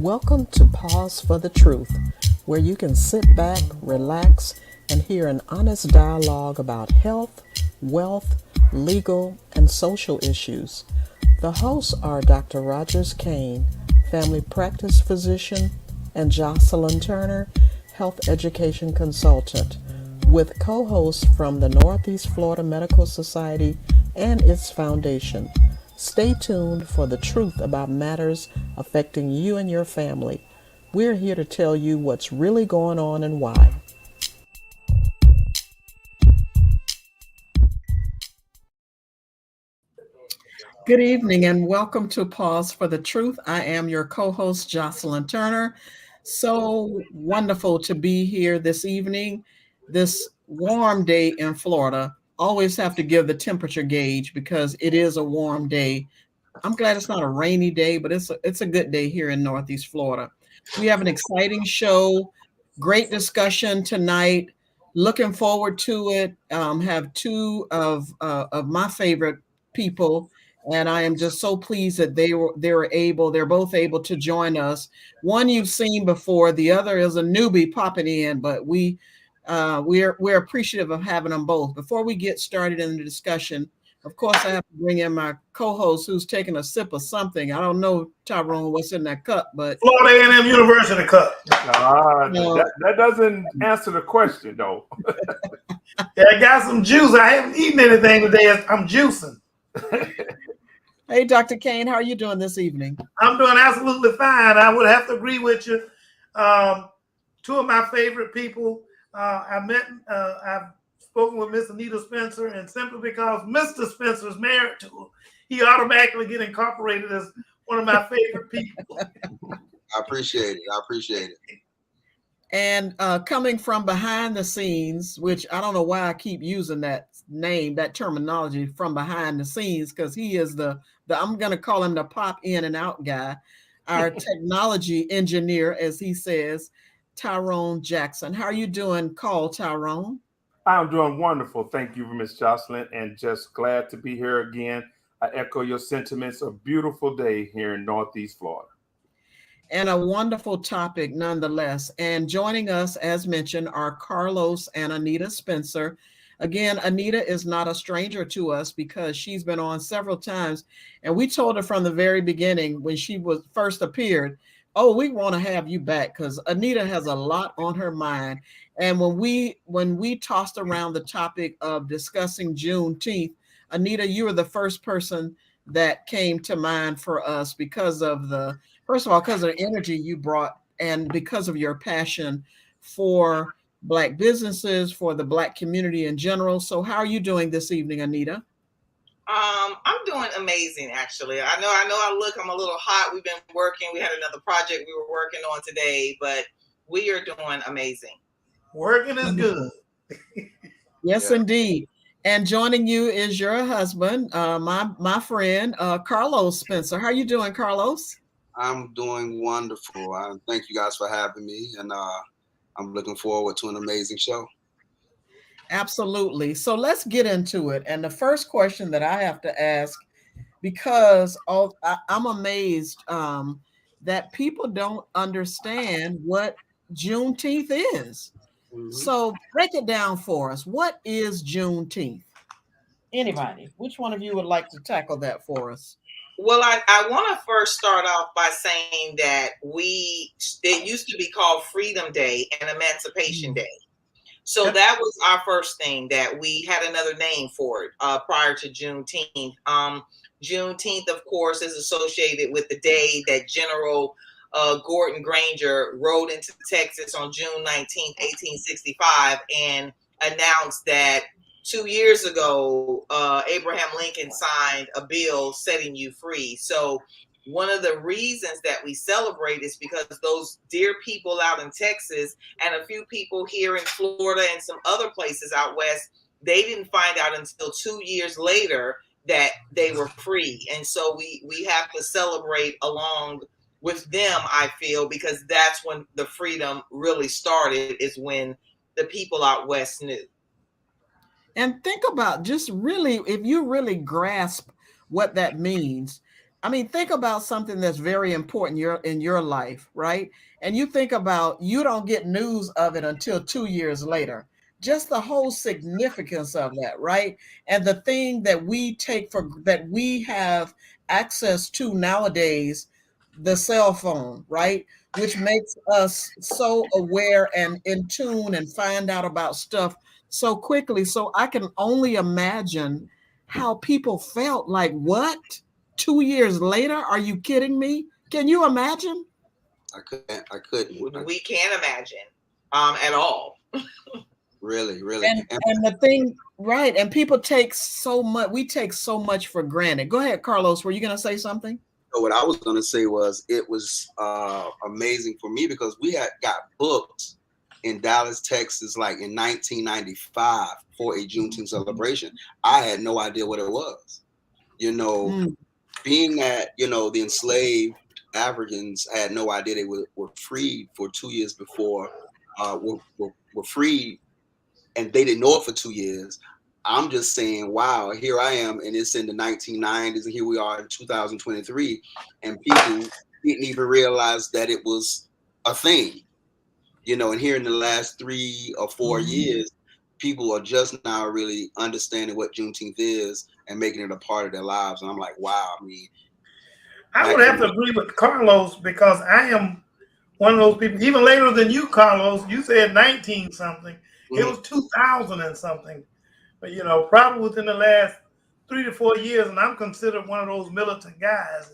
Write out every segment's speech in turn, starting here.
Welcome to Pause for the Truth, where you can sit back, relax, and hear an honest dialogue about health, wealth, legal, and social issues. The hosts are Dr. Rogers Kane, family practice physician, and Jocelyn Turner, health education consultant, with co hosts from the Northeast Florida Medical Society and its foundation. Stay tuned for the truth about matters affecting you and your family. We're here to tell you what's really going on and why. Good evening and welcome to Pause for the Truth. I am your co host, Jocelyn Turner. So wonderful to be here this evening, this warm day in Florida. Always have to give the temperature gauge because it is a warm day. I'm glad it's not a rainy day, but it's a good day here in Northeast Florida. We have an exciting show, great discussion tonight. Looking forward to it. Have two of my favorite people, and I am just so pleased that they're both able to join us. One you've seen before, the other is a newbie popping in, but we're appreciative of having them both. Before we get started in the discussion, of course, I have to bring in my co-host who's taking a sip of something. I don't know, Tyrone, what's in that cup, but Florida A&M University cup. That doesn't answer the question, though. Yeah, I got some juice. I haven't eaten anything today. I'm juicing. Hey, Dr. Kane, how are you doing this evening? I'm doing absolutely fine. I would have to agree with you. Two of my favorite people I've spoken with Miss Anita Spencer, and simply because Mr. Spencer is married to her, he automatically get incorporated as one of my favorite people. I appreciate it. And coming from behind the scenes, which I don't know why I keep using that name, that terminology from behind the scenes, because he is the I'm going to call him the pop in and out guy, our technology engineer, as he says, Tyrone Jackson. How are you doing, Tyrone? I'm doing wonderful. Thank you, Miss Jocelyn, and just glad to be here again. I echo your sentiments. A beautiful day here in Northeast Florida. And a wonderful topic nonetheless. And joining us, as mentioned, are Carlos and Anita Spencer. Again, Anita is not a stranger to us because she's been on several times. And we told her from the very beginning when she was first appeared, oh, we want to have you back because Anita has a lot on her mind. And when we tossed around the topic of discussing Juneteenth, Anita, you were the first person that came to mind for us because of the energy you brought and because of your passion for Black businesses, for the Black community in general. So how are you doing this evening, Anita? I'm doing amazing, actually. I'm a little hot. We've been working. We had another project we were working on today, but we are doing amazing. Working is good. Yes, yeah. Indeed. And joining you is your husband, my friend, Carlos Spencer. How are you doing, Carlos? I'm doing wonderful. Thank you guys for having me, and I'm looking forward to an amazing show. Absolutely. So let's get into it. And the first question that I have to ask, because I'm amazed that people don't understand what Juneteenth is. Mm-hmm. So break it down for us. What is Juneteenth? Anybody? Which one of you would like to tackle that for us? Well, I want to first start off by saying that it used to be called Freedom Day and Emancipation Day. So that was our first thing, that we had another name for it prior to Juneteenth. Juneteenth, of course, is associated with the day that General Gordon Granger rode into Texas on June 19th, 1865, and announced that 2 years ago, Abraham Lincoln signed a bill setting you free. So one of the reasons that we celebrate is because those dear people out in Texas and a few people here in Florida and some other places out west, they didn't find out until 2 years later that they were free. And so we have to celebrate along with them, I feel, because that's when the freedom really started, is when the people out west knew. And think about just really, if you really grasp what that means, I mean, think about something that's very important in your life, right? And you think about you don't get news of it until 2 years later. Just the whole significance of that, right? And the thing that we take for that we have access to nowadays, the cell phone, right? Which makes us so aware and in tune and find out about stuff so quickly. So I can only imagine how people felt like, what? 2 years later? Are you kidding me? Can you imagine? I couldn't. We can't imagine at all. Really. And the thing, right? And people take so much. We take so much for granted. Go ahead, Carlos. Were you going to say something? So what I was going to say was it was amazing for me because we had got booked in Dallas, Texas, like in 1995 for a Juneteenth celebration. I had no idea what it was. Being that, the enslaved Africans had no idea they were freed for 2 years before, were freed, and they didn't know it for 2 years. I'm just saying, wow, here I am, and it's in the 1990s, and here we are in 2023, and people didn't even realize that it was a thing, and here in the last 3 or 4 years, people are just now really understanding what Juneteenth is and making it a part of their lives. And I'm like, wow, I would have to agree with Carlos because I am one of those people, even later than you, Carlos. You said 19 something. It was 2000 and something. But, probably within the last 3 to 4 years, and I'm considered one of those militant guys,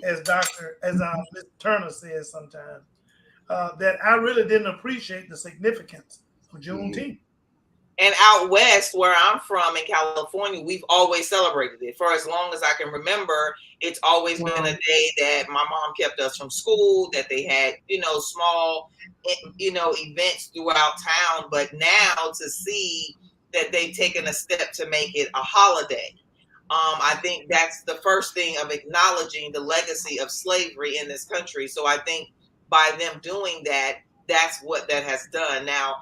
as Ms. Turner says sometimes, that I really didn't appreciate the significance of Juneteenth. And out west, where I'm from in California, we've always celebrated it. For as long as I can remember, it's always been a day that my mom kept us from school, that they had, small, events throughout town. But now to see that they've taken a step to make it a holiday, I think that's the first thing of acknowledging the legacy of slavery in this country. So I think by them doing that, that's what that has done. Now,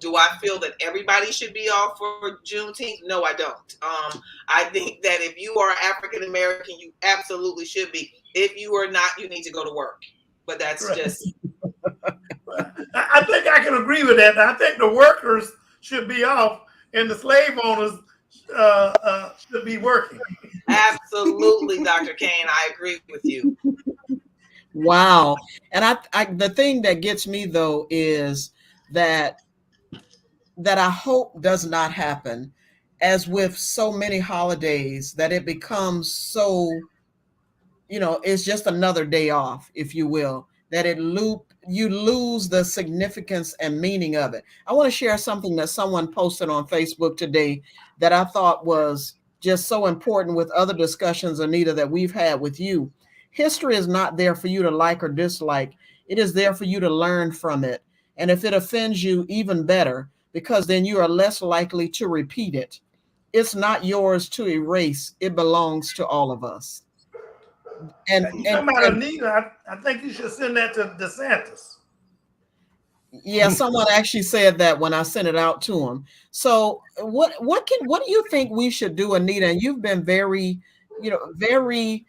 do I feel that everybody should be off for Juneteenth? No, I don't. I think that if you are African American, you absolutely should be. If you are not, you need to go to work. But that's just. I think I can agree with that. I think the workers should be off and the slave owners should be working. Absolutely, Dr. Kane. I agree with you. Wow. And I the thing that gets me though is that I hope does not happen, as with so many holidays, that it becomes so, it's just another day off, if you will, that you lose the significance and meaning of it. I want to share something that someone posted on Facebook today that I thought was just so important with other discussions, Anita, that we've had with you. History is not there for you to like or dislike. It is there for you to learn from it. And if it offends you, even better, because then you are less likely to repeat it. It's not yours to erase. It belongs to all of us. And Anita, I think you should send that to DeSantis. Yeah, someone actually said that when I sent it out to him. So what do you think we should do, Anita? And you've been very, very,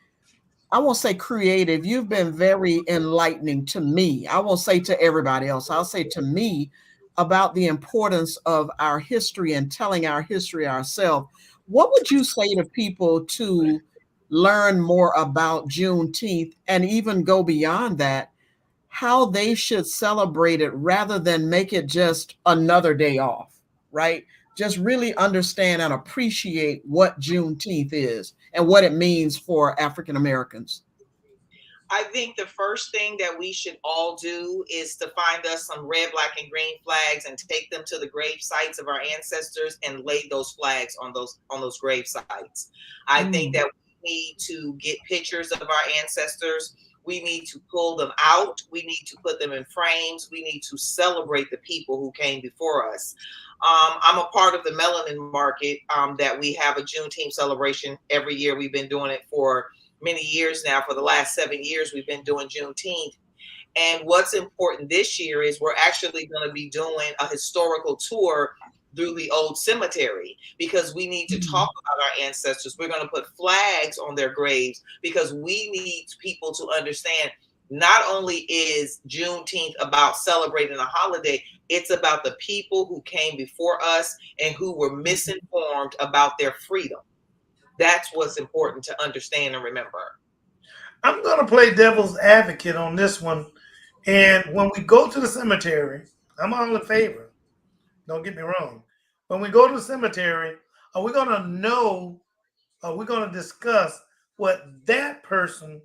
I won't say creative. You've been very enlightening to me. I won't say to everybody else. I'll say to me about the importance of our history and telling our history ourselves. What would you say to people to learn more about Juneteenth and even go beyond that, how they should celebrate it rather than make it just another day off, right? Just really understand and appreciate what Juneteenth is and what it means for African Americans. I think the first thing that we should all do is to find us some red, black, and green flags and take them to the grave sites of our ancestors and lay those flags on those grave sites. I think that we need to get pictures of our ancestors. We need to pull them out. We need to put them in frames. We need to celebrate the people who came before us. I'm a part of the Melanin Market that we have a Juneteenth celebration every year. We've been doing it for many years now. For the last 7 years, we've been doing Juneteenth. And what's important this year is we're actually going to be doing a historical tour through the old cemetery, because we need to talk about our ancestors. We're going to put flags on their graves because we need people to understand not only is Juneteenth about celebrating a holiday, it's about the people who came before us and who were misinformed about their freedom. That's what's important to understand and remember. I'm going to play devil's advocate on this one. And when we go to the cemetery, I'm all in favor. Don't get me wrong. When we go to the cemetery, are we going to know, are we going to discuss what that person,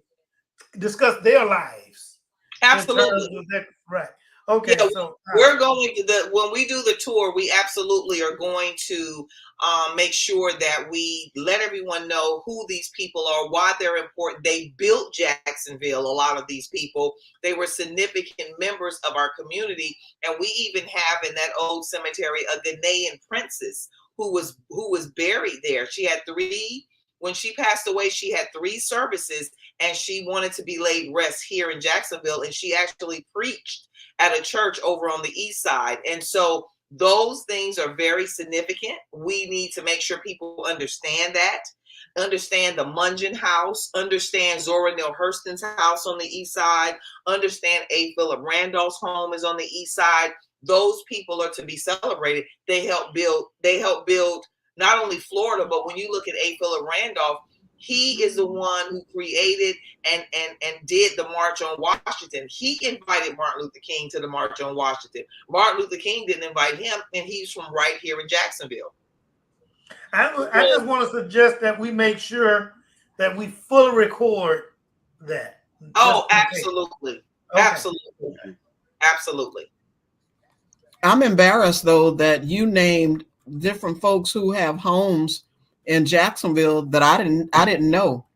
discuss their lives? Absolutely. Right. Okay. Yeah, so we're going to when we do the tour, we absolutely are going to make sure that we let everyone know who these people are, why they're important. They built Jacksonville. A lot of these people, they were significant members of our community, and we even have in that old cemetery a Ghanaian princess who was buried there. She had three. When she passed away, she had 3 services, and she wanted to be laid rest here in Jacksonville, and she actually preached at a church over on the east side. And so those things are very significant. We need to make sure people understand that, understand the Mungin house, understand Zora Neale Hurston's house on the east side, understand A. Philip Randolph's home is on the east side. Those people are to be celebrated. They help build not only Florida, but when you look at A. Philip Randolph, he is the one who created and did the March on Washington. He invited Martin Luther King to the March on Washington. Martin Luther King didn't invite him, and he's from right here in Jacksonville. I just want to suggest that we make sure that we fully record that. Oh, absolutely. Okay. Absolutely. Absolutely. I'm embarrassed, though, that you named different folks who have homes in Jacksonville that I didn't know.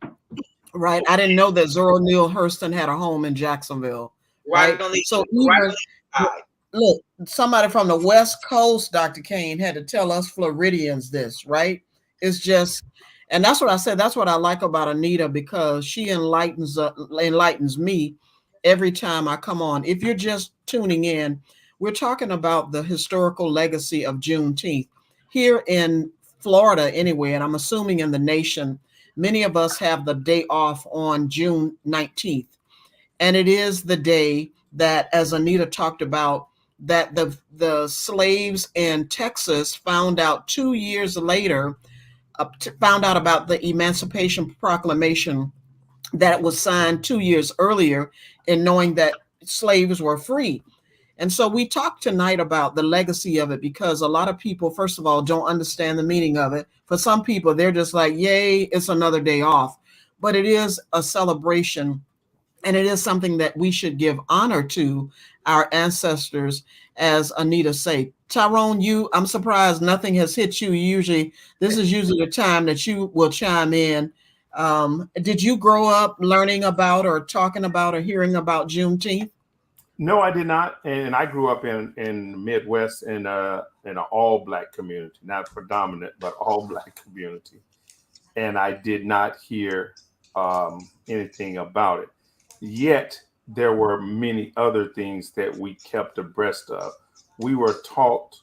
Right. I didn't know that Zora Neale Hurston had a home in Jacksonville. Right. So look, somebody from the West Coast, Dr. Kane, had to tell us Floridians this, right? It's just, and that's what I said. That's what I like about Anita, because she enlightens me every time I come on. If you're just tuning in, we're talking about the historical legacy of Juneteenth here in Florida anyway, and I'm assuming in the nation. Many of us have the day off on June 19th. And it is the day that, as Anita talked about, that the slaves in Texas found out 2 years later, found out about the Emancipation Proclamation that was signed 2 years earlier, in knowing that slaves were free. And so we talked tonight about the legacy of it, because a lot of people, first of all, don't understand the meaning of it. For some people, they're just like, yay, it's another day off. But it is a celebration, and it is something that we should give honor to our ancestors, as Anita said. Tyrone, I'm surprised nothing has hit you. This is usually the time that you will chime in. Did you grow up learning about or talking about or hearing about Juneteenth? No, I did not. And I grew up in the Midwest in an all Black community, not predominant, but all Black community. And I did not hear anything about it. Yet there were many other things that we kept abreast of. We were taught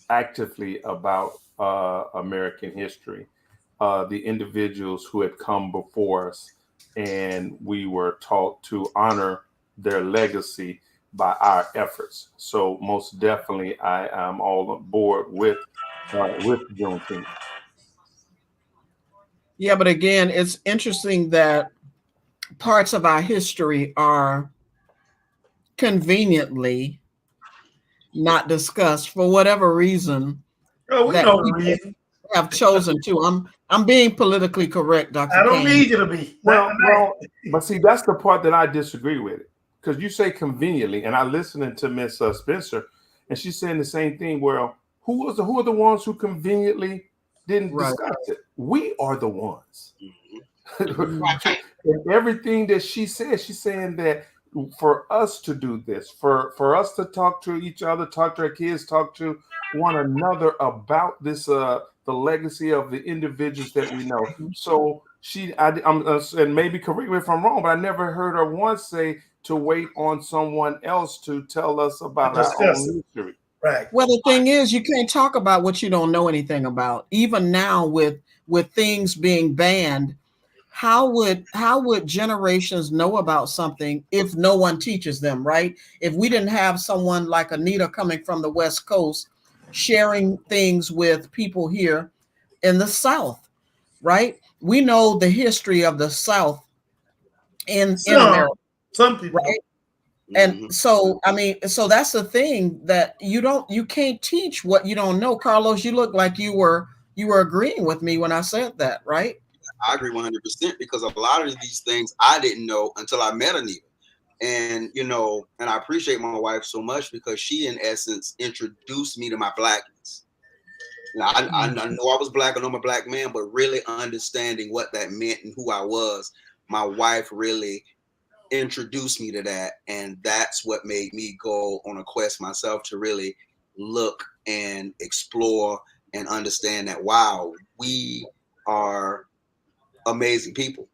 actively about American history, the individuals who had come before us, and we were taught to honor their legacy by our efforts. So most definitely, I am all on board with Juneteenth. Yeah, but again, it's interesting that parts of our history are conveniently not discussed for whatever reason. Oh, we know the reason. Have chosen to. I'm being politically correct, Dr. I don't Kane. need you to be. Well, but see, that's the part that I disagree with it. Because you say conveniently, and I listening to Miss Spencer, and she's saying the same thing. Well, who are the ones who conveniently didn't discuss it? We are the ones. Right. And everything that she says, she's saying that for us to do this, for us to talk to each other, talk to our kids, talk to one another about this, the legacy of the individuals that we know. So and maybe correct me if I'm wrong, but I never heard her once say to wait on someone else to tell us about our own history. Right. Well, the thing is, you can't talk about what you don't know anything about. Even now, with things being banned, how would generations know about something if no one teaches them, right? If we didn't have someone like Anita coming from the West Coast sharing things with people here in the South, right? We know the history of the South in America, Some people do. right? And Mhm. so, I mean, so that's the thing, that you can't teach what you don't know. Carlos, you look like you were agreeing with me when I said that, right? I agree 100% because a lot of these things I didn't know until I met Anita. And, and I appreciate my wife so much because she, in essence, introduced me to my blackness. Now, I know I was black, I know I'm a black man, but really understanding what that meant and who I was, my wife really introduced me to that. And that's what made me go on a quest myself to really look and explore and understand that, wow, we are amazing people,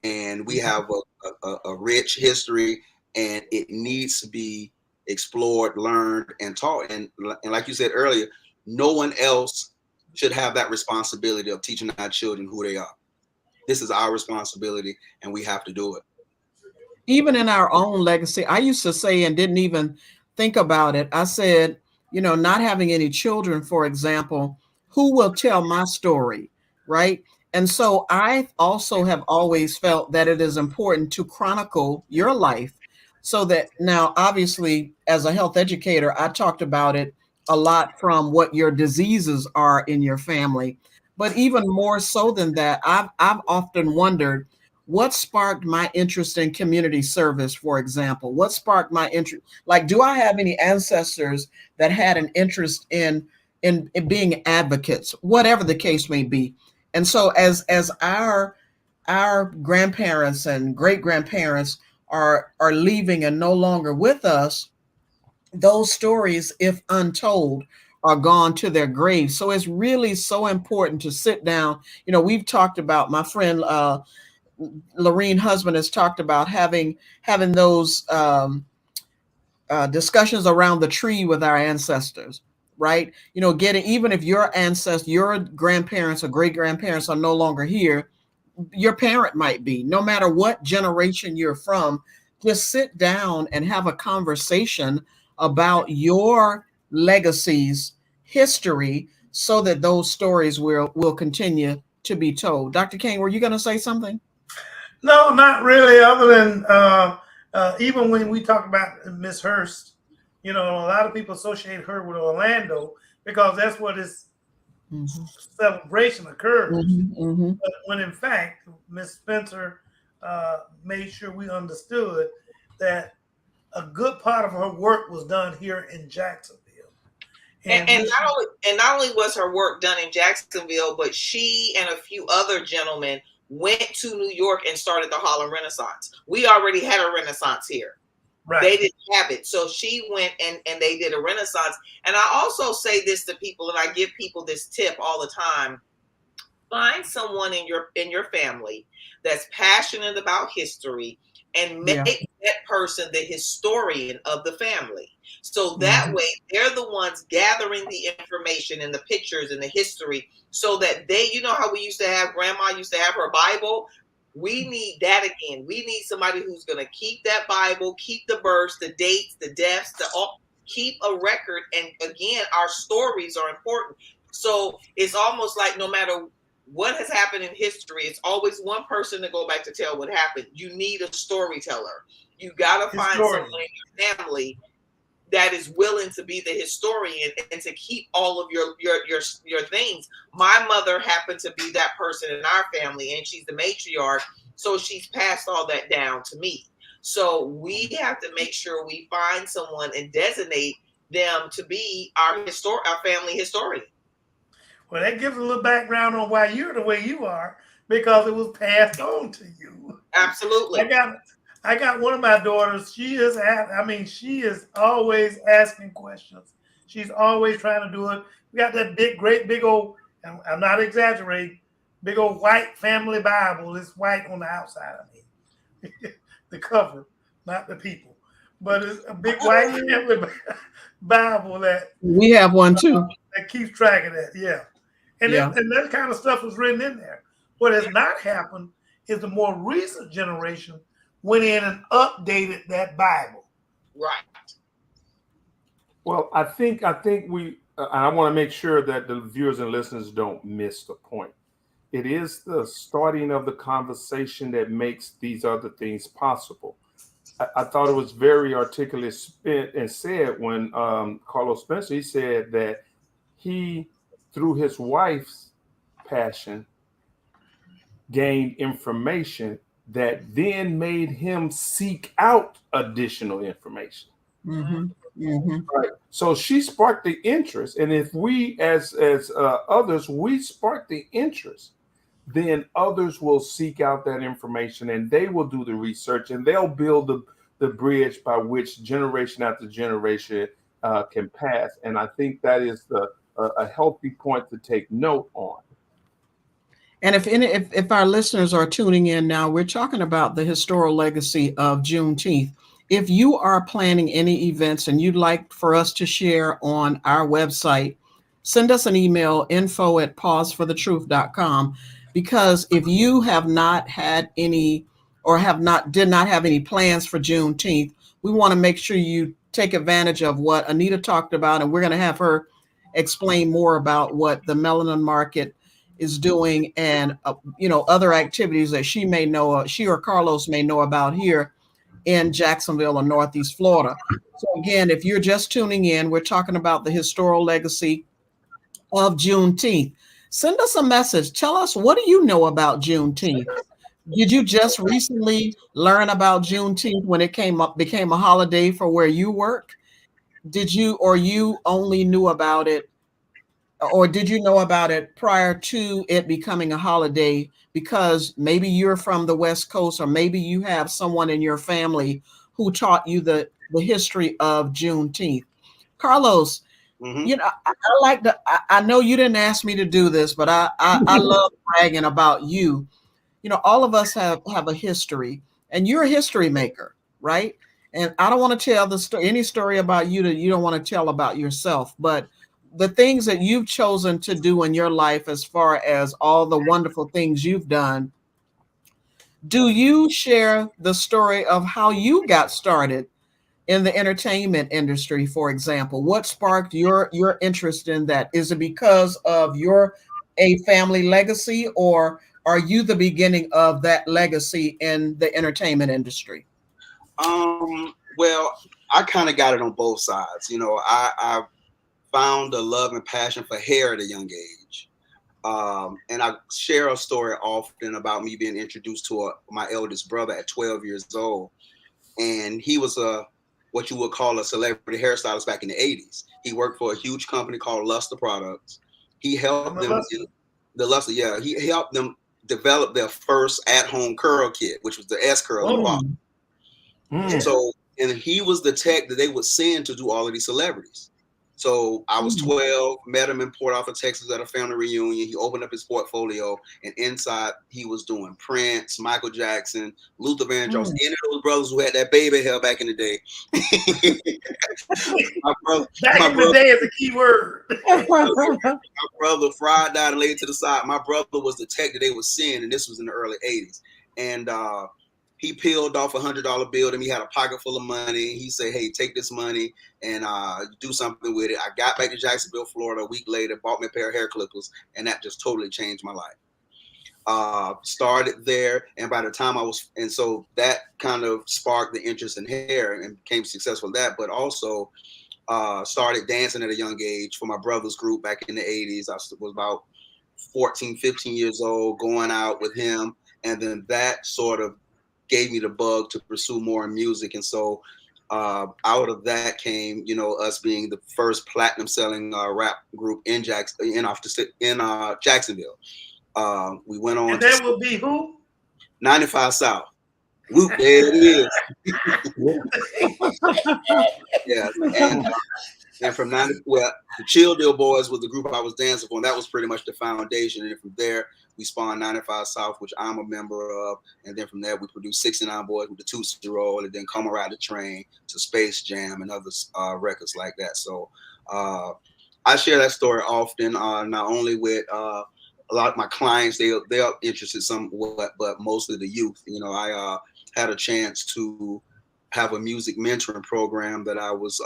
and we have a rich history, and it needs to be explored, learned, and taught. And like you said earlier, no one else should have that responsibility of teaching our children who they are. This is our responsibility, and we have to do it. Even in our own legacy, I used to say, and didn't even think about it, I said, not having any children, for example, who will tell my story, right? And so I also have always felt that it is important to chronicle your life, so that now, obviously, as a health educator, I talked about it a lot from what your diseases are in your family. But even more so than that, I've often wondered what sparked my interest in community service, for example. What sparked my interest? Like, do I have any ancestors that had an interest in being advocates, whatever the case may be? And so, as our grandparents and great grandparents are leaving and no longer with us, those stories, if untold, are gone to their graves. So it's really so important to sit down. We've talked about, my friend Lorene husband has talked about having those discussions around the tree with our ancestors, right? Getting, even if your ancestors, your grandparents or great grandparents are no longer here, your parent might be. No matter what generation you're from, just sit down and have a conversation about your legacies, history, so that those stories will continue to be told. Dr. King, were you going to say something? No, not really. Other than even when we talk about Miss Hurst, a lot of people associate her with Orlando because that's where this Mm-hmm. celebration occurs. Mm-hmm. But when in fact, Miss Spencer made sure we understood that a good part of her work was done here in Jacksonville. And not only was her work done in Jacksonville, but she and a few other gentlemen went to New York and started the Harlem Renaissance. We already had a Renaissance here. Right. They didn't have it. So she went and they did a Renaissance. And I also say this to people, and I give people this tip all the time. Find someone in your family that's passionate about history and make that person the historian of the family. So that way they're the ones gathering the information and the pictures and the history, so that they, how we used to have, grandma used to have her Bible. We need that again. We need somebody who's going to keep that Bible, keep the births, the dates, the deaths, keep a record. And again, our stories are important. So it's almost like no matter what has happened in history, it's always one person to go back to tell what happened. You need a storyteller. You got to find someone in your family that is willing to be the historian and to keep all of your things. My mother happened to be that person in our family, and she's the matriarch, so she's passed all that down to me. So we have to make sure we find someone and designate them to be our family historian. Well, that gives a little background on why you're the way you are, because it was passed on to you. Absolutely. I got one of my daughters. She is always asking questions. She's always trying to do it. We got that great big old, and I'm not exaggerating, big old white family Bible. It's white on the outside. The cover, not the people. but it's a big white family Bible that We have one too. that keeps track of that. Yeah, and Yeah. and that kind of stuff was written in there. What has not happened is the more recent generation went in and updated that Bible. Right. Well, I think we. I want to make sure that the viewers and listeners don't miss the point. It is the starting of the conversation that makes these other things possible. I thought it was very articulate and said when Carlos Spencer, he said that he, through his wife's passion, gained information that then made him seek out additional information. Mm-hmm. Mm-hmm. Right. So she sparked the interest, and if we, as others, we spark the interest, then others will seek out that information, and they will do the research, and they'll build the bridge by which generation after generation can pass. And I think that is a healthy point to take note on. And if our listeners are tuning in now, we're talking about the historical legacy of Juneteenth. If you are planning any events and you'd like for us to share on our website, send us an email, info@pauseforthetruth.com, because if you have not had any or did not have any plans for Juneteenth, we want to make sure you take advantage of what Anita talked about, and we're going to have her explain more about what the Melanin Market is doing and other activities that she or Carlos may know about here in Jacksonville or Northeast Florida. So again, if you're just tuning in, we're talking about the historical legacy of Juneteenth. Send us a message. Tell us, what do you know about Juneteenth? Did you just recently learn about Juneteenth when it became a holiday for where you work? Did you only knew about it, or did you know about it prior to it becoming a holiday because maybe you're from the West Coast, or maybe you have someone in your family who taught you the history of Juneteenth? Carlos, Mm-hmm. I know you didn't ask me to do this, but I love bragging about you. All of us have a history, and you're a history maker, right? And I don't want to tell any story about you that you don't want to tell about yourself, but the things that you've chosen to do in your life, as far as all the wonderful things you've done, do you share the story of how you got started in the entertainment industry, for example? What sparked your interest in that? Is it because of a family legacy, or are you the beginning of that legacy in the entertainment industry? Well, I kind of got it on both sides. I found a love and passion for hair at a young age. And I share a story often about me being introduced to my eldest brother at 12 years old. And he was what you would call a celebrity hairstylist back in the 80s. He worked for a huge company called Luster Products. He helped them, he helped them develop their first at-home curl kit, which was the S-curl. So, and he was the tech that they would send to do all of these celebrities. So I was 12, met him in Port Arthur, Texas at a family reunion. He opened up his portfolio, and inside he was doing Prince, Michael Jackson, Luther Vandross, any of those brothers who had that baby hair back in the day. Back in the day is a key word. My brother, fried died and laid to the side. My brother was the tech that they would send, and this was in the early 80s. And he peeled off $100 bill, and he had a pocket full of money. He said, "Hey, take this money and do something with it." I got back to Jacksonville, Florida a week later, bought me a pair of hair clippers, and that just totally changed my life. Started there, and by the time so that kind of sparked the interest in hair and became successful at that, but also started dancing at a young age for my brother's group back in the 80s. I was about 14, 15 years old, going out with him, and then that sort of gave me the bug to pursue more in music. And so out of that came, us being the first platinum selling rap group in Jacksonville. We went on. And that will be who? 95 South. Whoop, there it is. Yeah. And from the Chill Deal Boys was the group I was dancing for, and that was pretty much the foundation. And from there, we spawned 95 South, which I'm a member of. And then from there, we produced 69 Boys with the Tootsie Roll, and then Come Ride the Train to Space Jam and other records like that. So I share that story often, not only with a lot of my clients, they are interested somewhat, but mostly the youth. You know, I had a chance to have a music mentoring program that I was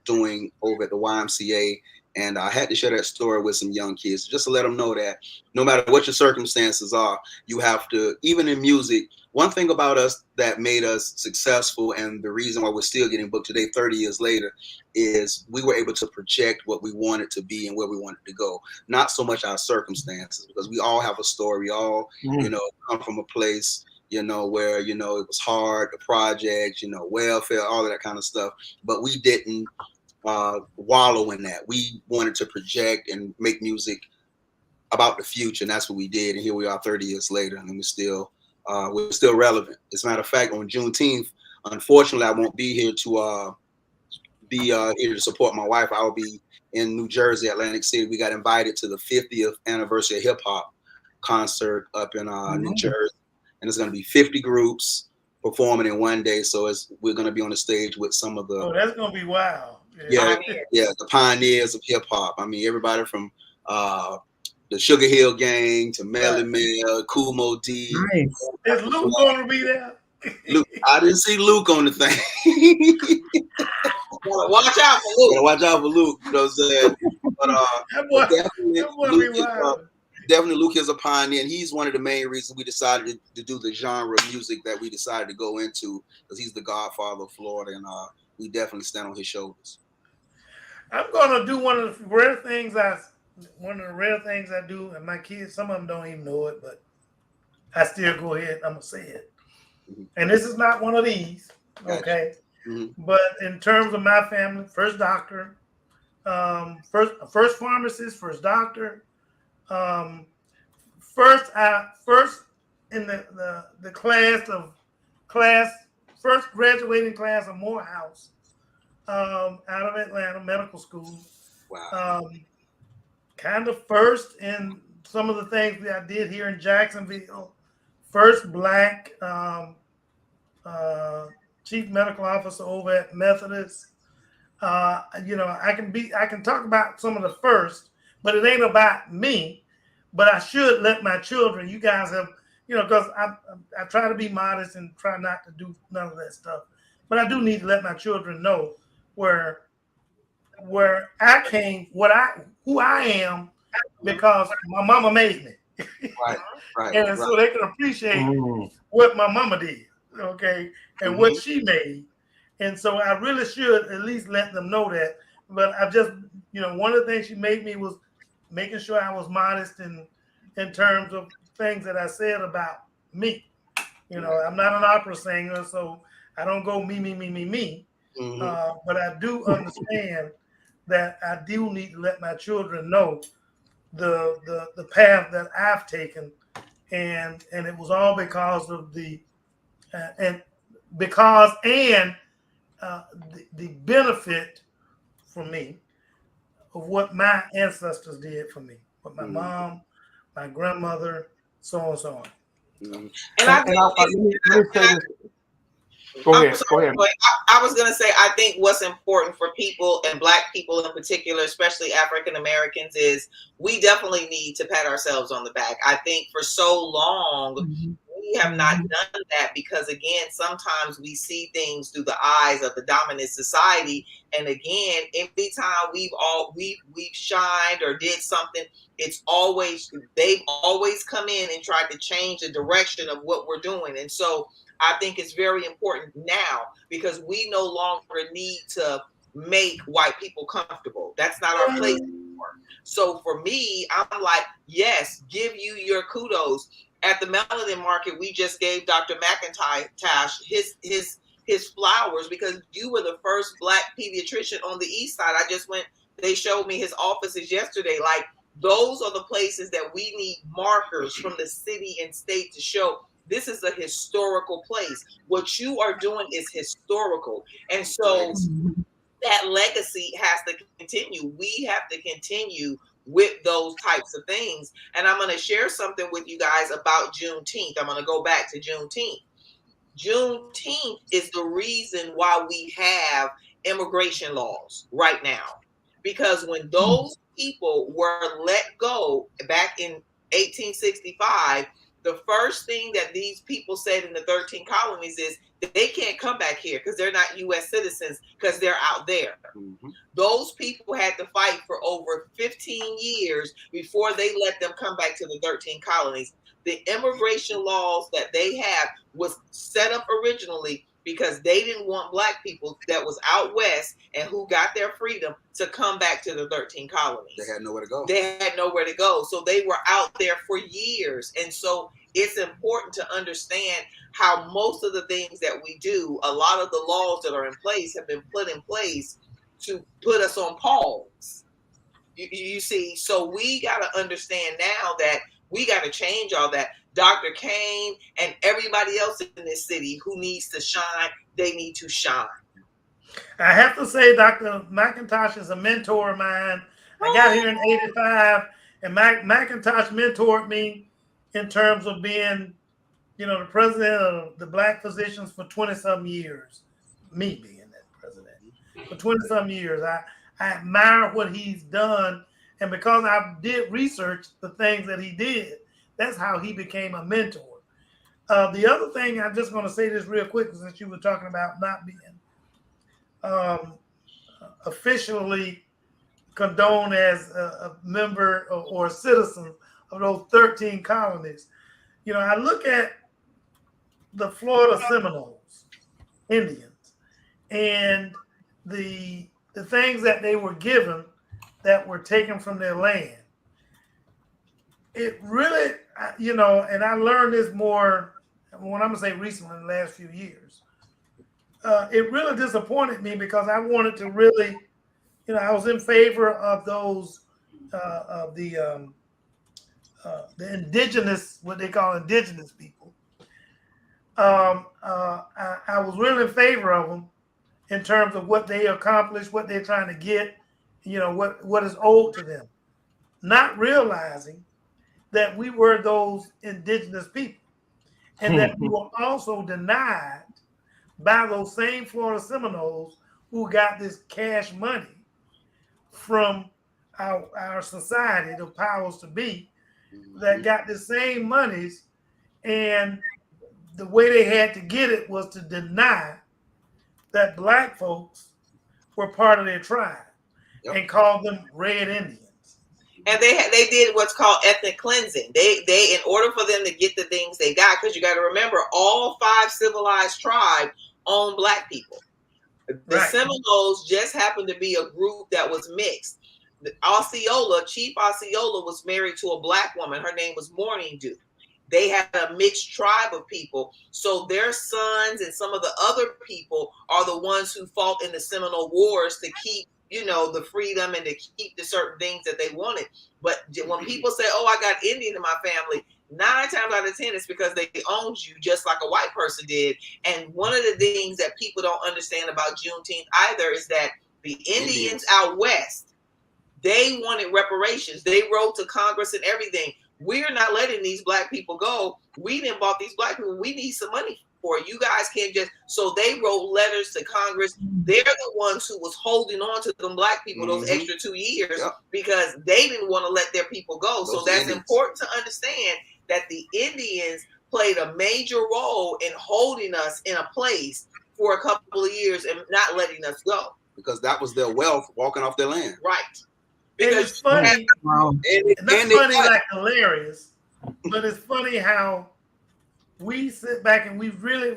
doing over at the YMCA. And I had to share that story with some young kids just to let them know that no matter what your circumstances are, you have to, even in music, one thing about us that made us successful and the reason why we're still getting booked today, 30 years later, is we were able to project what we wanted to be and where we wanted to go. Not so much our circumstances, because we all have a story. We all, you know, come from a place, you know, where, you know, it was hard, the projects, you know, welfare, all of that kind of stuff. But we didn't wallow in that. We wanted to project and make music about the future, and that's what we did. And here we are 30 years later, and we're still relevant. As a matter of fact, on Juneteenth, unfortunately, I won't be here to be here to support my wife. I'll be in New Jersey, Atlantic City. We got invited to the 50th anniversary of hip hop concert up in New Jersey. And it's going to be 50 groups performing in one day. So we're going to be on the stage with some of the. Oh, that's going to be wild. Yeah, the pioneers of hip hop. I mean, everybody from the Sugar Hill Gang to Melly Mel, Kool Moe D. Nice. Is Luke going to be there? Luke, I didn't see Luke on the thing. Watch out for Luke. Watch out for Luke. You know what I'm saying? But definitely Luke is a pioneer, and he's one of the main reasons we decided to do the genre of music that we decided to go into, because he's the godfather of Florida, and we definitely stand on his shoulders. I'm going to do one of the rare things I do, and my kids, some of them don't even know it, but I still go ahead. I'm going to say it. Mm-hmm. And this is not one of these, okay? Mm-hmm. But in terms of my family, first doctor, first pharmacist, first doctor, first in the first graduating class of Morehouse, out of Atlanta Medical School. Wow. Kind of first in some of the things that I did here in Jacksonville. First Black chief medical officer over at Methodist. You know, I can talk about some of the first, but it ain't about me. But I should let my children. You guys have, you know, because I try to be modest and try not to do none of that stuff. But I do need to let my children know where I came, who I am, because my mama made me. Right. And so they can appreciate what my mama did, okay, and what she made. And so I really should at least let them know that. But I just, you know, one of the things she made me was making sure I was modest in terms of things that I said about me. You know, I'm not an opera singer, so I don't go me. Mm-hmm. But I do understand that I do need to let my children know the path that I've taken, and it was all because of the benefit for me of what my ancestors did for me, what my mom, my grandmother, so on and so on. Go ahead. I was going to say, I think what's important for people, and Black people in particular, especially African Americans, is we definitely need to pat ourselves on the back. I think for so long, we have not done that because, again, sometimes we see things through the eyes of the dominant society. And again, anytime we've shined or did something, they've always come in and tried to change the direction of what we're doing. And so I think it's very important now, because we no longer need to make white people comfortable. That's not our place anymore. So for me, I'm like, yes, give you your kudos. At the Melanin Market, we just gave Dr. McIntosh his flowers because you were the first Black pediatrician on the East Side. They showed me his offices yesterday. Like, those are the places that we need markers from the city and state to show this is a historical place. What you are doing is historical. And so that legacy has to continue. We have to continue with those types of things. And I'm going to share something with you guys about Juneteenth. I'm going to go back to Juneteenth. Juneteenth is the reason why we have immigration laws right now. Because when those people were let go back in 1865, the first thing that these people said in the 13 colonies is that they can't come back here because they're not U.S. citizens because they're out there. Mm-hmm. Those people had to fight for over 15 years before they let them come back to the 13 colonies. The immigration laws that they have was set up originally because they didn't want Black people that was out west and who got their freedom to come back to the 13 colonies. They had nowhere to go. They had nowhere to go. So they were out there for years. And so it's important to understand how most of the things that we do, a lot of the laws that are in place have been put in place to put us on pause. You see, so we got to understand now that we got to change all that. Dr. Kane and everybody else in this city who needs to shine, they need to shine. I have to say, Dr. McIntosh is a mentor of mine. I got here in '85, and McIntosh mentored me in terms of being, the president of the Black physicians for 20-some years. Me being that president for 20-some years. I admire what he's done, and because I did research the things that he did, that's how he became a mentor. The other thing, I'm just going to say this real quick, since you were talking about not being officially condoned as a member or a citizen of those 13 colonies. I look at the Florida Seminoles, Indians, and the things that they were given that were taken from their land. It really, and I learned this more, when I'm going to say recently, in the last few years. It really disappointed me because I wanted to really, I was in favor of those, of the indigenous, what they call indigenous people. I was really in favor of them in terms of what they accomplished, what they're trying to get, what is owed to them. Not realizing that we were those indigenous people and that we were also denied by those same Florida Seminoles who got this cash money from our society, the powers to be, that got the same monies, and the way they had to get it was to deny that Black folks were part of their tribe. Yep. And call them Red Indians. And they did what's called ethnic cleansing. They in order for them to get the things they got, because you got to remember, all 5 civilized tribes own Black people. The right. Seminoles just happened to be a group that was mixed. Chief Osceola was married to a Black woman. Her name was Morning Dew. They had a mixed tribe of people. So their sons and some of the other people are the ones who fought in the Seminole Wars to keep, the freedom and to keep the certain things that they wanted. But when people say, oh, I got Indian in my family, 9 times out of 10, it's because they owned you just like a white person did. And one of the things that people don't understand about Juneteenth either is that the Indians out west, they wanted reparations. They wrote to Congress and everything. We're not letting these Black people go. We didn't bought these Black people. We need some money for it. You guys can't just. So they wrote letters to Congress. They're the ones who was holding on to them Black people those extra 2 years because they didn't want to let their people go. So that's important to understand that the Indians played a major role in holding us in a place for a couple of years and not letting us go. Because that was their wealth walking off their land. Right. Because it's funny, like hilarious, but it's funny how we sit back and we really,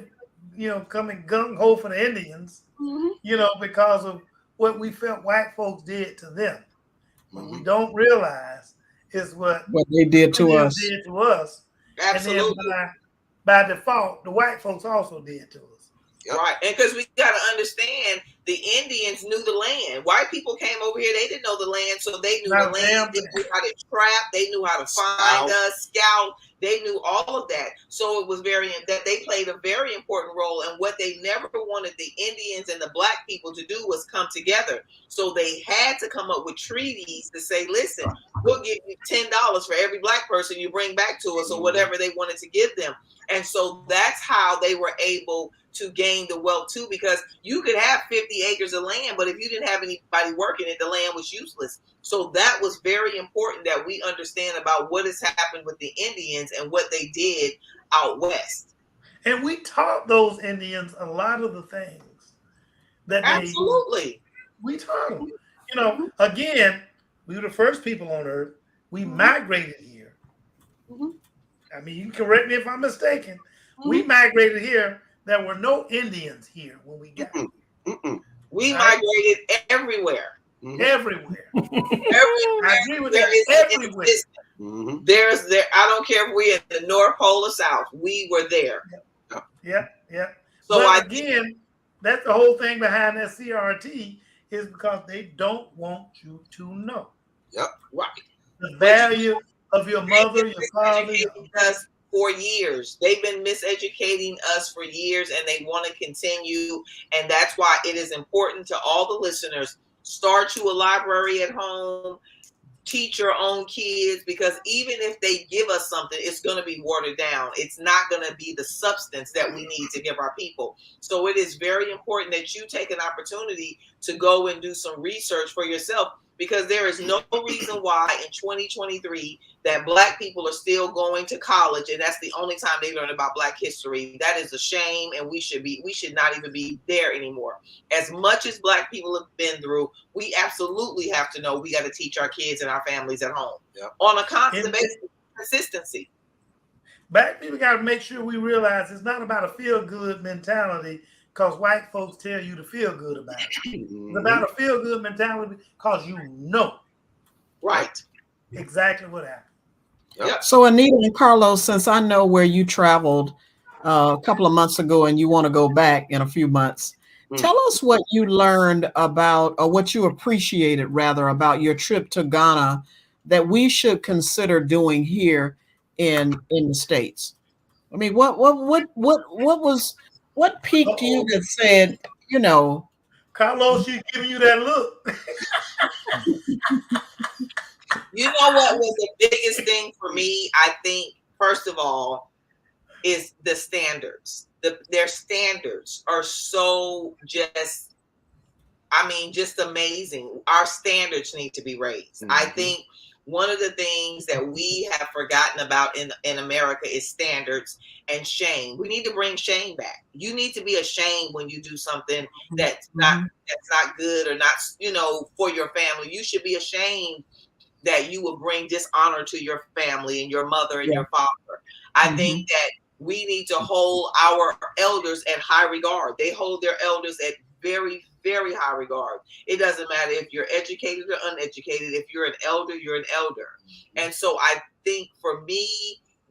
come in gung-ho for the Indians, because of what we felt white folks did to them. What we don't realize is what they did to us. Did to us. Absolutely. And then by default, the white folks also did to us. Yep. Right. And because we got to understand, the Indians knew the land. White people came over here, they didn't know the land, so they knew the land. They knew how to trap, they knew how to find us, scout. They knew all of that. So it was that they played a very important role. And what they never wanted the Indians and the black people to do was come together. So they had to come up with treaties to say, listen, we'll give you $10 for every black person you bring back to us, or whatever they wanted to give them. And so that's how they were able to gain the wealth too, because you could have 50 acres of land, but if you didn't have anybody working it, the land was useless. So that was very important that we understand about what has happened with the Indians and what they did out west. And we taught those Indians a lot of the things that we taught them. You know, again, we were the first people on earth. We migrated here. I mean, you can correct me if I'm mistaken. We migrated here. There were no Indians here when we got here. We migrated everywhere. Everywhere. I agree with that. Everywhere. I don't care if we're in the North Pole or South. We were there. Yeah. So again, that's the whole thing behind that CRT is because they don't want you to know. Yep. Right. The value of your mother, your father. Us for years. They've been miseducating us for years, and they want to continue. And that's why it is important to all the listeners, start you a library at home, teach your own kids, because even if they give us something, it's going to be watered down. It's not going to be the substance that we need to give our people. So it is very important that you take an opportunity to go and do some research for yourself, because there is no reason why in 2023 that black people are still going to college and that's the only time they learn about black history. That is a shame, and we should not even be there anymore. As much as black people have been through, we absolutely have to know we got to teach our kids and our families at home on a constant basis, consistency. Black people got to make sure we realize it's not about a feel-good mentality because white folks tell you to feel good about it. It's about a feel-good mentality because you know. Right. Exactly what happened. Yep. So Anita and Carlos, since I know where you traveled a couple of months ago and you want to go back in a few months, tell us what you learned about, or what you appreciated rather, about your trip to Ghana that we should consider doing here in the States. I mean, what piqued you that said, you know? Carlos, she's giving you that look. You know what was the biggest thing for me? I think, first of all, is the standards. Their standards are so just amazing. Our standards need to be raised. I think one of the things that we have forgotten about in America is standards and shame. We need to bring shame back. You need to be ashamed when you do something that's not good or not, for your family. You should be ashamed that you will bring dishonor to your family and your mother and your father. I think that we need to hold our elders at high regard. They hold their elders at very, very high regard. It doesn't matter if you're educated or uneducated. If you're an elder, you're an elder. And so I think for me,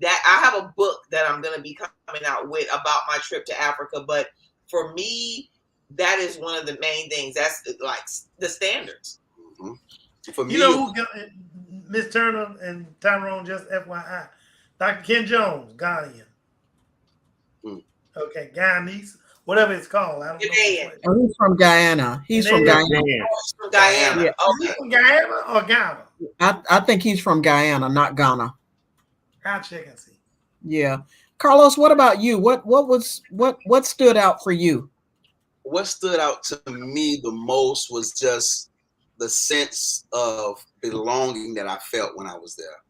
that I have a book that I'm going to be coming out with about my trip to Africa. But for me, that is one of the main things. That's like the standards. For me, Miss Turner and Tyrone, just FYI, Dr. Ken Jones, Ghanaian. Okay, Guyanese, whatever it's called. I don't know. He's from Guyana. He's from Guyana. From Guyana. Yeah. He's from Guyana or Ghana? I think he's from Guyana, not Ghana. I'll check and see. Yeah. Carlos, what about you? What stood out for you? What stood out to me the most was just the sense of belonging that I felt when I was there.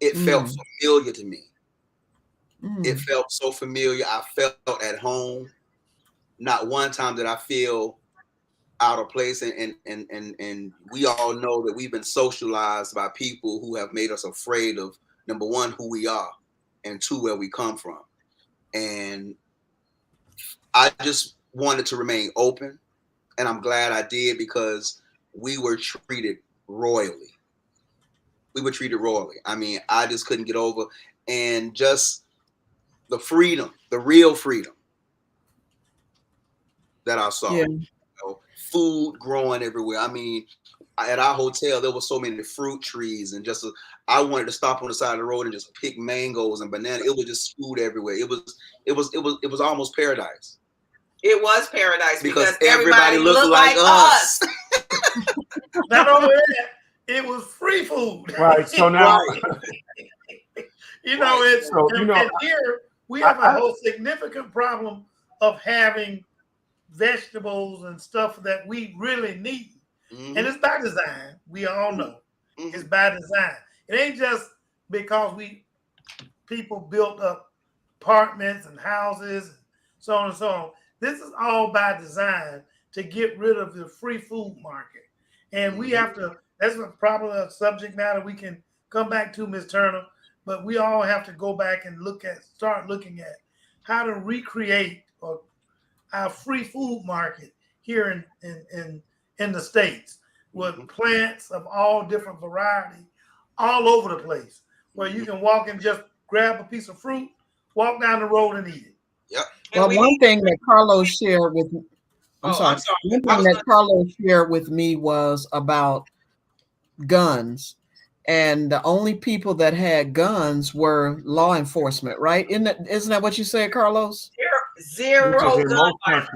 It felt familiar to me. It felt so familiar. I felt at home. Not one time did I feel out of place. And we all know that we've been socialized by people who have made us afraid of, number one, who we are, and two, where we come from. And I just wanted to remain open. And I'm glad I did, because we were treated royally. I mean, I just couldn't get over. And just the freedom, the real freedom that I saw. Yeah. You know, food growing everywhere. I mean, at our hotel, there were so many fruit trees, and I wanted to stop on the side of the road and just pick mangoes and bananas. It was just food everywhere. It was almost paradise. It was paradise because everybody looked like us. Not only that, it was free food. Right. So now, you know, it's so, you know, and here we have a whole significant problem of having vegetables and stuff that we really need. Mm-hmm. And it's by design. We all know it's by design. It ain't just because people built up apartments and houses and so on and so on. This is all by design to get rid of the free food market. And we have to, that's probably a subject matter we can come back to, Ms. Turner, but we all have to go back and start looking at how to recreate our free food market here in the States with plants of all different variety all over the place, where you can walk and just grab a piece of fruit, walk down the road and eat it. Yep. Well, one thing that Carlos shared with me, I'm sorry. One thing that Carlos shared with me was about guns. And the only people that had guns were law enforcement, right? Isn't that what you said, Carlos? Zero gun violence.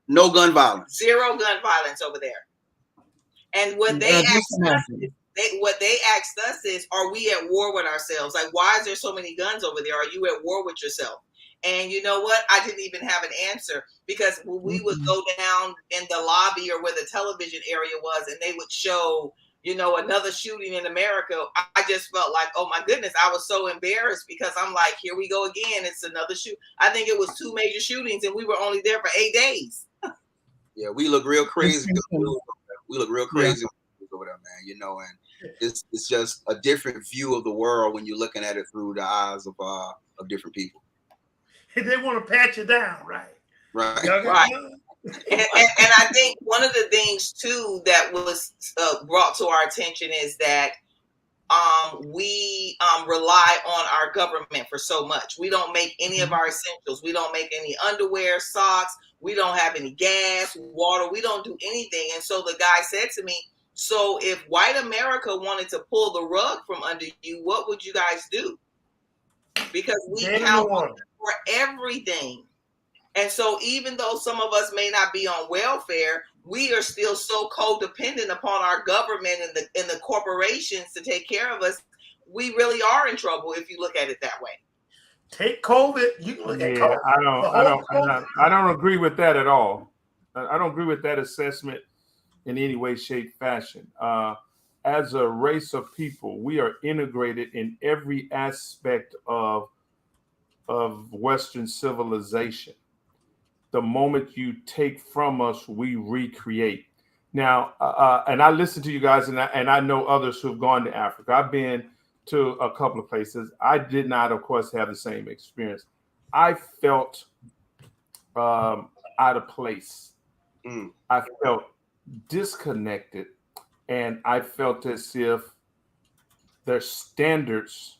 No gun violence. Zero gun violence over there. And what they asked us is, are we at war with ourselves? Like, why is there so many guns over there? Are you at war with yourself? And you know what? I didn't even have an answer, because when we would go down in the lobby or where the television area was, and they would show, you know, another shooting in America, I just felt like, oh my goodness, I was so embarrassed, because I'm like, here we go again. It's another shoot. I think it was 2 major shootings, and we were only there for 8 days. Yeah, we look real crazy. We look real crazy over there, man. You know, and it's just a different view of the world when you're looking at it through the eyes of different people. They want to pat you down, right? Right. And I think one of the things too that was brought to our attention is that we rely on our government for so much. We don't make any of our essentials. We don't make any underwear, socks. We don't have any gas, water. We don't do anything. And so the guy said to me, so if white America wanted to pull the rug from under you, what would you guys do? Because we count on for everything. And so even though some of us may not be on welfare, we are still so codependent upon our government and the corporations to take care of us. We really are in trouble if you look at it that way. Take COVID. You can look at COVID. I don't agree with that at all. I don't agree with that assessment in any way, shape, fashion. As a race of people, we are integrated in every aspect of Western civilization. The moment you take from us, we recreate. Now, and I listen to you guys, and I know others who've gone to Africa. I've been to a couple of places. I did not, of course, have the same experience. I felt out of place. I felt disconnected, and I felt as if their standards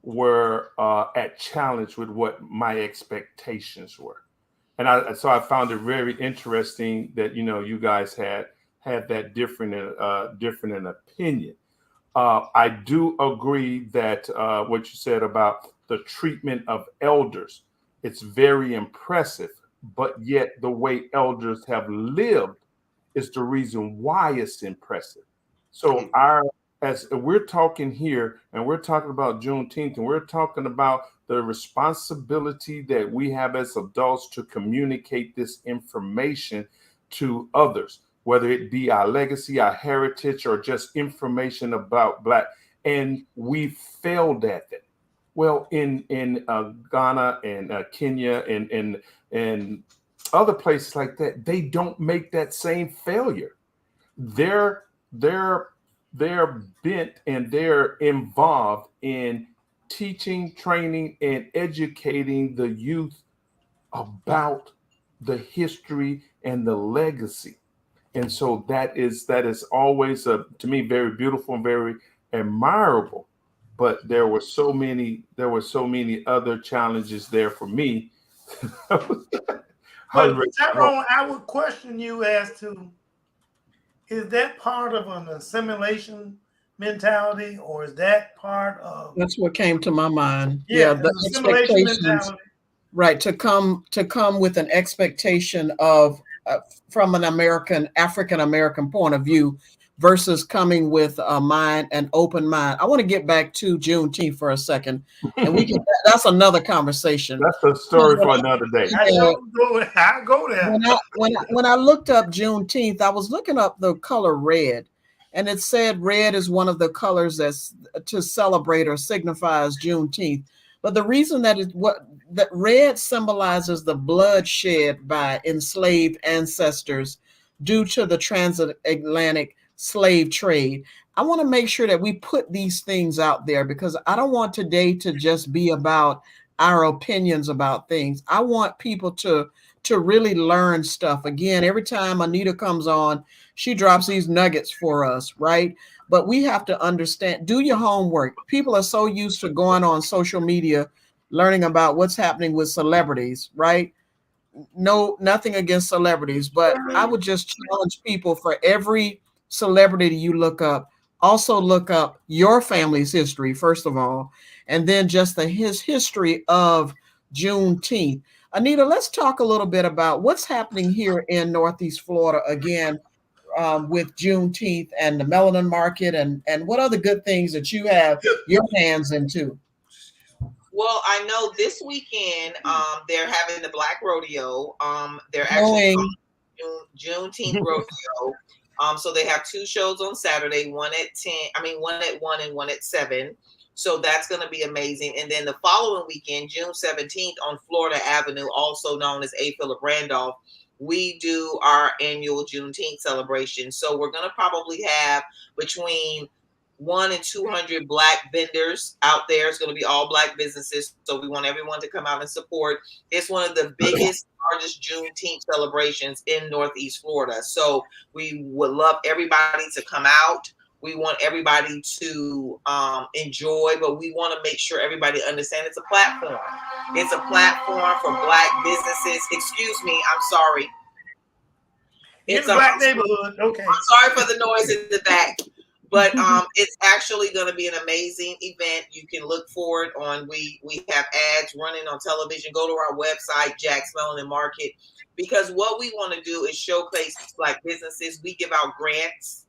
were at challenge with what my expectations were. And so I found it very interesting that, you know, you guys had that different in opinion. I do agree that what you said about the treatment of elders, it's very impressive, but yet the way elders have lived is the reason why it's impressive. So as we're talking here, and we're talking about Juneteenth, and we're talking about the responsibility that we have as adults to communicate this information to others, whether it be our legacy, our heritage, or just information about Black. And we failed at that. Well, in Ghana and Kenya and other places like that, they don't make that same failure. They're bent and they're involved in teaching, training, and educating the youth about the history and the legacy. And so that is always to me very beautiful and very admirable. But there were so many other challenges there for me. But Tyrone, I would question you as to, is that part of an assimilation mentality, or is that part of? That's what came to my mind. Yeah, The assimilation expectations, mentality. right? To come with an expectation of from an African American point of view, versus coming with an open mind. I want to get back to Juneteenth for a second, and that's another conversation. That's a story for another day. I'll go there. When I looked up Juneteenth, I was looking up the color red, and it said red is one of the colors that's to celebrate or signifies Juneteenth. But the reason that red symbolizes the blood shed by enslaved ancestors due to the transatlantic slave trade. I want to make sure that we put these things out there, because I don't want today to just be about our opinions about things. I want people to really learn stuff. Again, every time Anita comes on, she drops these nuggets for us, right? But we have to understand, do your homework. People are so used to going on social media, learning about what's happening with celebrities, right? No, nothing against celebrities, but I would just challenge people, for every celebrity you look up, also look up your family's history, first of all, and then just his history of Juneteenth. Anita, let's talk a little bit about what's happening here in Northeast Florida again, with Juneteenth and the melanin market, and what other good things that you have your hands into. Well, I know this weekend they're having the Black Rodeo. They're actually Juneteenth Rodeo. So they have two shows on Saturday, one at 1 and 1 at 7. So that's going to be amazing. And then the following weekend, June 17th, on Florida Avenue, also known as A. Philip Randolph, we do our annual Juneteenth celebration. So we're going to probably have between 100 and 200 Black vendors out there. It's going to be all Black businesses. So we want everyone to come out and support. It's one of the biggest, largest Juneteenth celebrations in Northeast Florida. So we would love everybody to come out. We want everybody to enjoy, but we want to make sure everybody understands it's a platform. It's a platform for Black businesses. Excuse me, I'm sorry. It's a Black neighborhood. Okay. I'm sorry for the noise in the back. But it's actually going to be an amazing event. You can look for it on, we have ads running on television. Go to our website, Jack's Melanin Market, because what we want to do is showcase Black businesses. We give out grants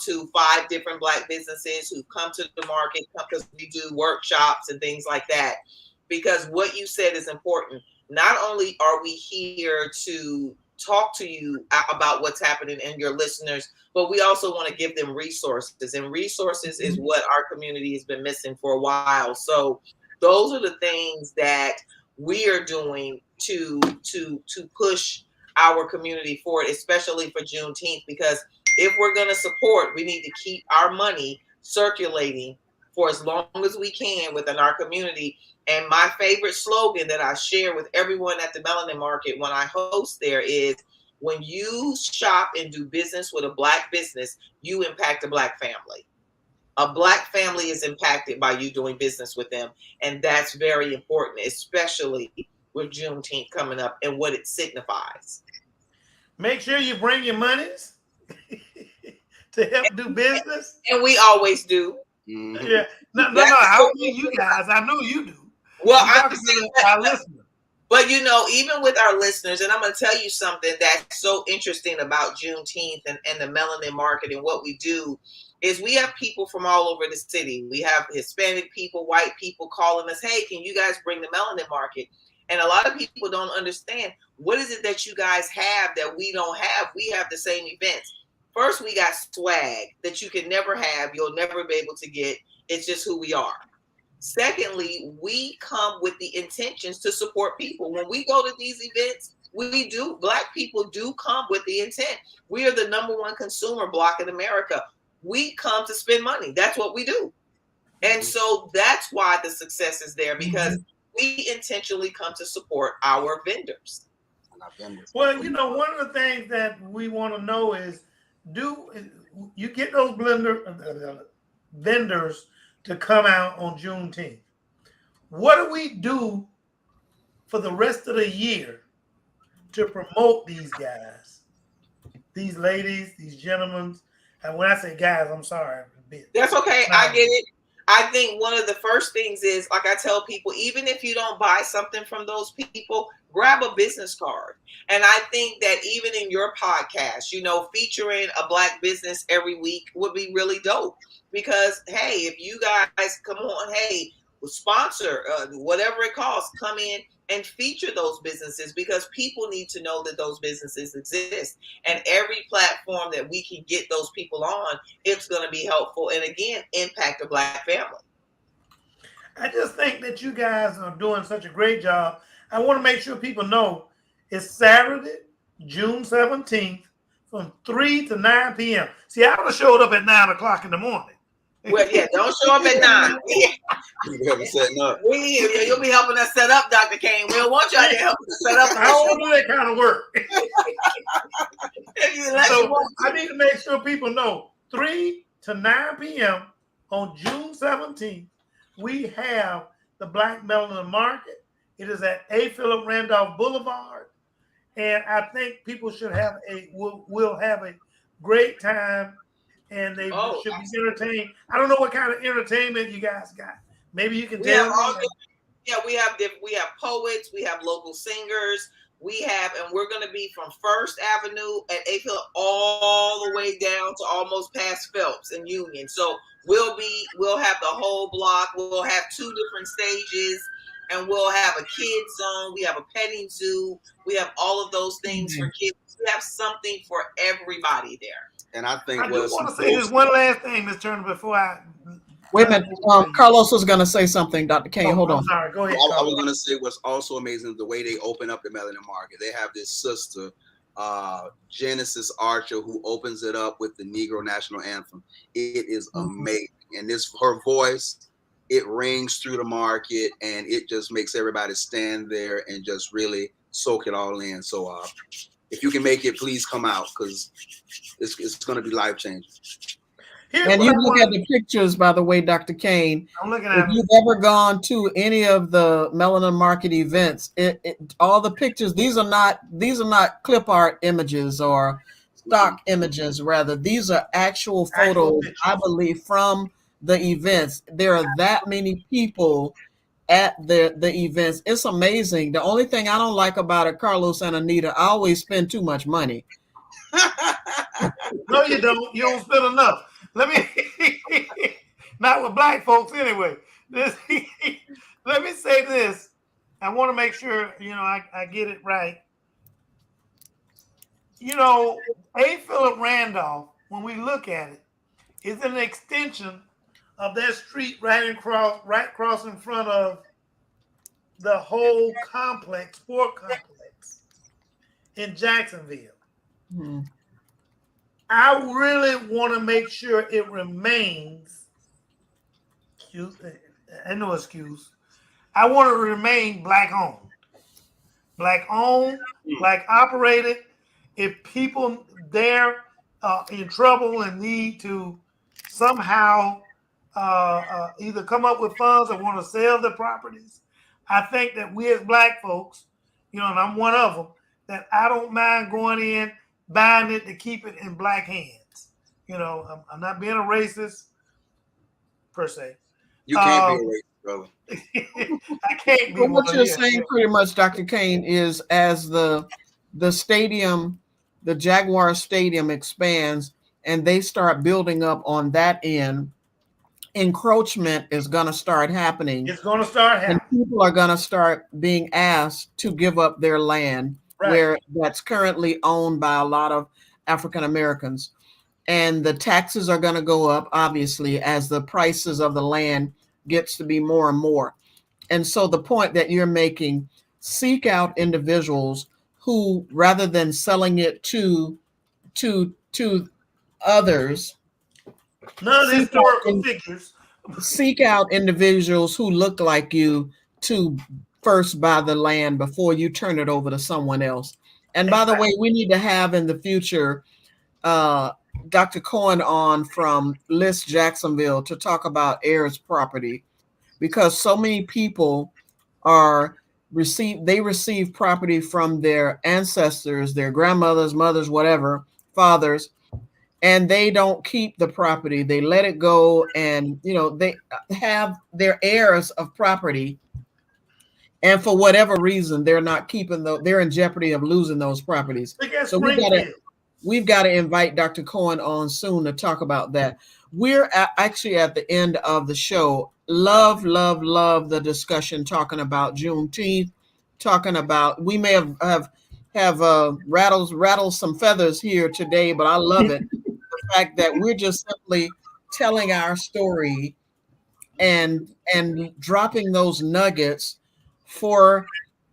to 5 different Black businesses who come to the market, because we do workshops and things like that. Because what you said is important. Not only are we here to talk to you about what's happening and your listeners, but we also want to give them resources, and resources is what our community has been missing for a while. So those are the things that we are doing to push our community forward, especially for Juneteenth, because if we're going to support, we need to keep our money circulating for as long as we can within our community. And my favorite slogan that I share with everyone at the Melanin Market when I host there is, when you shop and do business with a Black business, you impact a Black family. A Black family is impacted by you doing business with them. And that's very important, especially with Juneteenth coming up and what it signifies. Make sure you bring your monies to help do business. And we always do. Mm-hmm. Yeah. No, I don't mean you guys. I know you do. Well, I'm saying our listeners. But, even with our listeners, and I'm going to tell you something that's so interesting about Juneteenth and the Melanin Market and what we do is we have people from all over the city. We have Hispanic people, white people calling us, hey, can you guys bring the Melanin Market? And a lot of people don't understand, what is it that you guys have that we don't have? We have the same events. First, we got swag that you can never have. You'll never be able to get. It's just who we are. Secondly, we come with the intentions to support people. When we go to these events, Black people do come with the intent. We are the #1 consumer block in America. We come to spend money. That's what we do. And so that's why the success is there, because we intentionally come to support our vendors. Well, one of the things that we want to know is, do you get those vendors to come out on Juneteenth? What do we do for the rest of the year to promote these guys, these ladies, these gentlemen. And when I say guys, I'm sorry. That's okay. I get it. I think one of the first things is, like I tell people, even if you don't buy something from those people, grab a business card. And I think that even in your podcast, featuring a Black business every week would be really dope. Because, hey, if you guys come on, hey, sponsor, whatever it costs, come in and feature those businesses, because people need to know that those businesses exist. And every platform that we can get those people on, it's going to be helpful. And again, impact a Black family. I just think that you guys are doing such a great job. I want to make sure people know it's Saturday, June 17th from 3 to 9 p.m. See, I would have showed up at 9 o'clock in the morning. Well, yeah, don't show up at 9. You'll be setting up. You'll be helping us set up, Dr. Kane. We don't want you out there helping us set up. I don't do that kind of work. So I need to make sure people know 3 to 9 p.m. on June 17th, we have the Black Melanin Market. It is at A. Philip Randolph Boulevard. And I think people should will have a great time, and they should be entertained. I don't know what kind of entertainment you guys got. Maybe you can tell me. We have poets, we have local singers, and we're going to be from First Avenue at A. Philip all the way down to almost past Phelps and Union. So we'll have the whole block. We'll have 2 different stages, and we'll have a kids zone. We have a petting zoo. We have all of those things for kids. We have something for everybody there. And I think I just want to say this one last thing, Ms. Turner, before I wait a minute. Carlos was going to say something. Dr. Kane, hold on. Sorry, go ahead. I was going to say what's also amazing is the way they open up the Melanin Market. They have this sister, Genesis Archer, who opens it up with the Negro National Anthem. It is amazing, and her voice. It rings through the market, and it just makes everybody stand there and just really soak it all in. So if you can make it, please come out, because it's going to be life-changing. And you look at the pictures, by the way, Dr. Kane. I'm looking at if you've ever gone to any of the Melanin Market events, all the pictures, these are not clip art images or stock images. Rather, these are actual photos, I believe, from the events. There are that many people at the events. It's amazing. The only thing I don't like about it, Carlos and Anita, I always spend too much money. No, you don't. You don't spend enough. Let me, not with Black folks anyway. Let me say this. I want to make sure, I get it right. A. Philip Randolph, when we look at it, is an extension of that street right across in front of the whole sport complex in Jacksonville. Mm-hmm. I really want to make sure it remains. I want it to remain Black owned, Black operated. If people there in trouble and need to somehow either come up with funds or want to sell the properties, I think that we as Black folks, and I'm one of them, that I don't mind going in, buying it to keep it in Black hands. I'm not being a racist per se. You can't be a racist, brother. I can't be. But what you're saying pretty much, Dr. Kane, is as the stadium, the Jaguar Stadium expands and they start building up on that end, encroachment is going to start happening. It's going to start happening. And people are going to start being asked to give up their land. Right. Where that's currently owned by a lot of African Americans. And the taxes are going to go up, obviously, as the prices of the land gets to be more and more. And so the point that you're making, seek out individuals who, rather than selling it to others, none of the historical figures, seek out individuals who look like you to first buy the land before you turn it over to someone else. And by the way, we need to have in the future Dr. Cohen on from List Jacksonville to talk about heirs property, because so many people are receive property from their ancestors, their grandmothers, mothers, whatever, fathers, and they don't keep the property. They let it go, and they have their heirs of property, and for whatever reason they're not keeping they're in jeopardy of losing those properties. So we've got to invite Dr. Cohen on soon to talk about that. We're actually at the end of the show. Love the discussion, talking about Juneteenth, talking about, we may have rattled some feathers here today, but I love it. The fact that we're just simply telling our story and dropping those nuggets for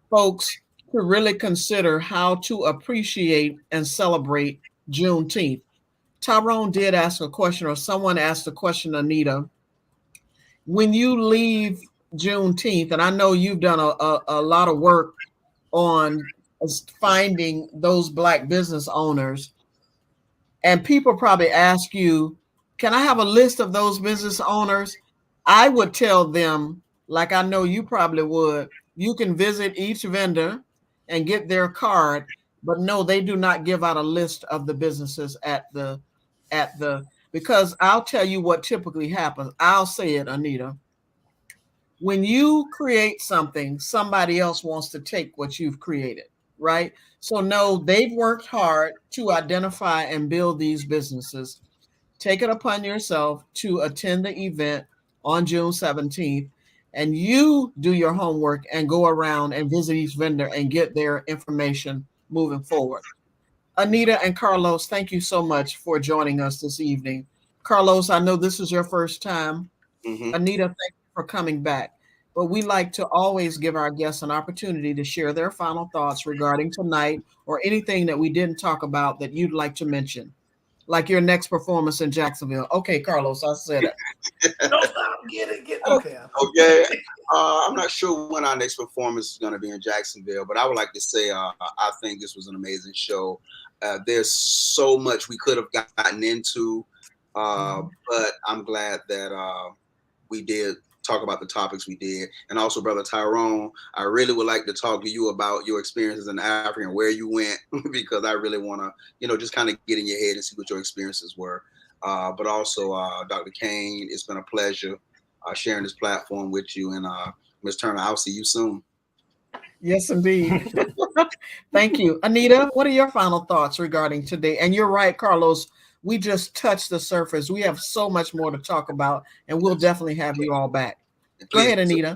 folks to really consider how to appreciate and celebrate Juneteenth. Tyrone did ask a question, or someone asked a question, Anita. When you leave Juneteenth, and I know you've done a lot of work on finding those Black business owners, and people probably ask you, can I have a list of those business owners? I would tell them, like I know you probably would, you can visit each vendor and get their card, but no, they do not give out a list of the businesses because I'll tell you what typically happens. I'll say it, Anita. When you create something, somebody else wants to take what you've created, right? So no, they've worked hard to identify and build these businesses. Take it upon yourself to attend the event on June 17th, and you do your homework and go around and visit each vendor and get their information moving forward. Anita and Carlos, thank you so much for joining us this evening. Carlos, I know this is your first time. Mm-hmm. Anita, thank you for coming back. But we like to always give our guests an opportunity to share their final thoughts regarding tonight, or anything that we didn't talk about that you'd like to mention, like your next performance in Jacksonville. Okay, Carlos, I said it. No, stop. Get it. Okay. Okay. I'm not sure when our next performance is going to be in Jacksonville, but I would like to say I think this was an amazing show. There's so much we could have gotten into, but I'm glad that we did talk about the topics we did. And also, Brother Tyrone, I really would like to talk to you about your experiences in Africa and where you went, because I really want to, just kind of get in your head and see what your experiences were. But also, Dr. Kane, it's been a pleasure sharing this platform with you. And Ms. Turner, I'll see you soon. Yes, indeed. Thank you. Anita, what are your final thoughts regarding today? And you're right, Carlos, we just touched the surface. We have so much more to talk about, and we'll definitely have you all back. Go ahead, Anita.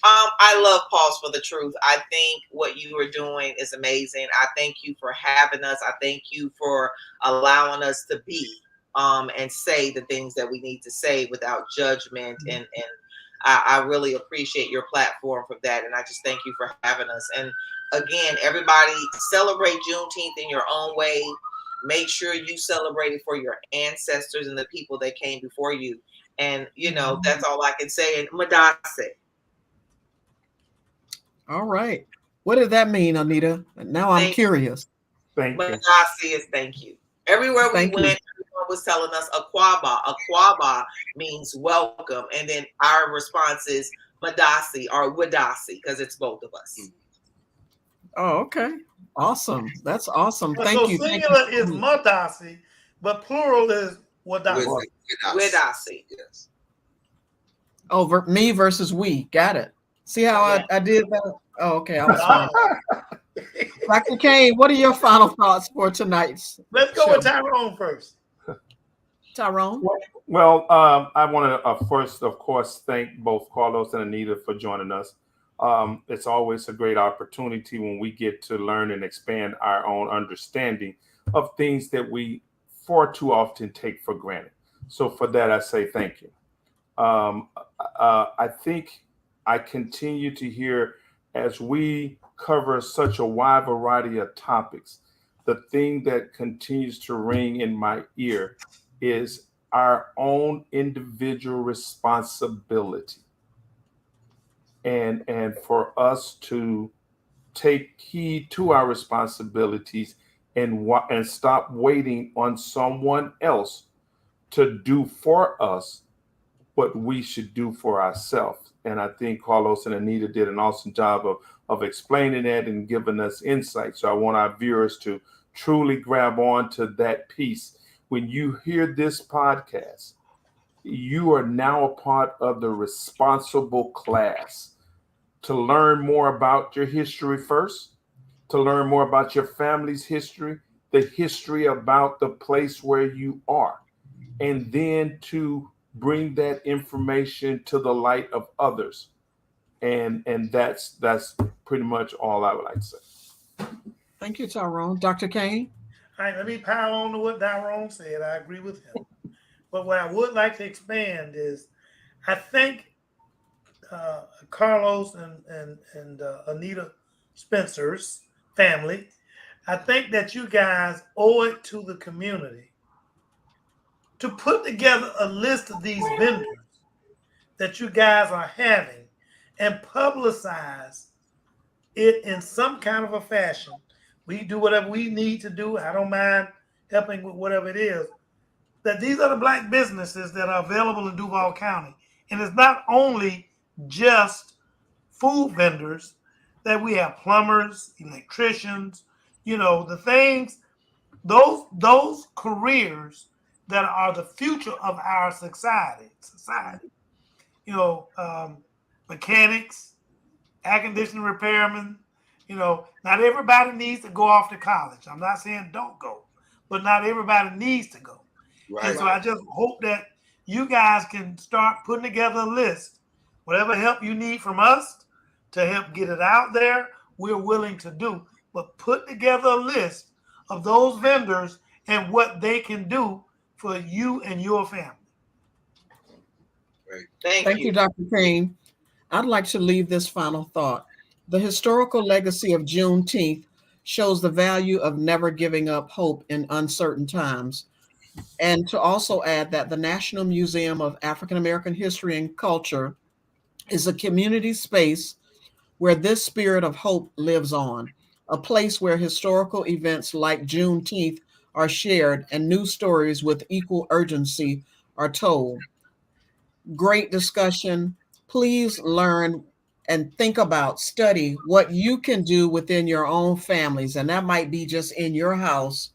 I love Pause for the Truth. I think what you are doing is amazing. I thank you for having us. I thank you for allowing us to be and say the things that we need to say without judgment. And I really appreciate your platform for that. And I just thank you for having us. And again, everybody, celebrate Juneteenth in your own way. Make sure you celebrate it for your ancestors and the people that came before you. And, that's all I can say. And Madase. All right. What did that mean, Anita? Now I'm curious. Thank you. Madase is thank you. Everywhere we went, everyone was telling us Akwaba. Akwaba means welcome. And then our response is Madase or Wadasi, because it's both of us. Oh, okay. Awesome. That's awesome. Thank you. Singular is Madasi, but plural is Wadasi. Wadasi. Yes. Oh, me versus we. Got it. See how I did that? Oh, okay. I was fine. Dr. Kane, what are your final thoughts for tonight's Let's go show? with Tyrone first. Tyrone? Well, I want to first, of course, thank both Carlos and Anita for joining us. It's always a great opportunity when we get to learn and expand our own understanding of things that we far too often take for granted. So for that, I say thank you. I think I continue to hear, as we cover such a wide variety of topics, the thing that continues to ring in my ear is our own individual responsibility. And for us to take heed to our responsibilities and stop waiting on someone else to do for us what we should do for ourselves. And I think Carlos and Anita did an awesome job of explaining that and giving us insight. So I want our viewers to truly grab on to that piece. When you hear this podcast, you are now a part of the responsible class to learn more about your history first, to learn more about your family's history, the history about the place where you are, and then to bring that information to the light of others. And that's pretty much all I would like to say. Thank you, Tyrone. Dr. Kane? All right, let me pile on to what Tyrone said. I agree with him. But what I would like to expand is, I think Carlos and Anita Spencer's family, I think that you guys owe it to the community to put together a list of these vendors that you guys are having and publicize it in some kind of a fashion. We do whatever we need to do. I don't mind helping with whatever it is. That these are the Black businesses that are available in Duval County. And it's not only just food vendors, that we have plumbers, electricians, the things, those careers that are the future of our society. Mechanics, air conditioning repairmen. Not everybody needs to go off to college. I'm not saying don't go, but not everybody needs to go. Right. And so I just hope that you guys can start putting together a list. Whatever help you need from us to help get it out there, we're willing to do. But put together a list of those vendors and what they can do for you and your family. Right. Thank you, Dr. Kane. I'd like to leave this final thought. The historical legacy of Juneteenth shows the value of never giving up hope in uncertain times. And to also add that the National Museum of African American History and Culture is a community space where this spirit of hope lives on, a place where historical events like Juneteenth are shared and new stories with equal urgency are told. Great discussion. Please learn and think about, study what you can do within your own families, and that might be just in your house,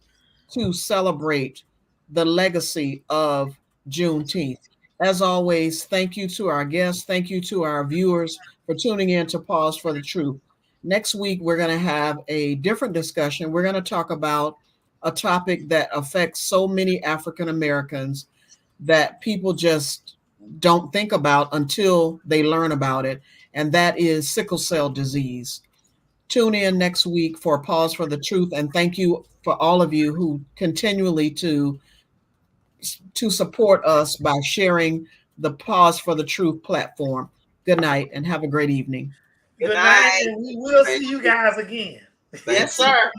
to celebrate the legacy of Juneteenth. As always, thank you to our guests. Thank you to our viewers for tuning in to Pause for the Truth. Next week, we're going to have a different discussion. We're going to talk about a topic that affects so many African Americans that people just don't think about until they learn about it, and that is sickle cell disease. Tune in next week for Pause for the Truth, and thank you for all of you who continually to support us by sharing the Pause for the Truth platform. Good night and have a great evening. Good night, and we will see you guys again. Yes, sir.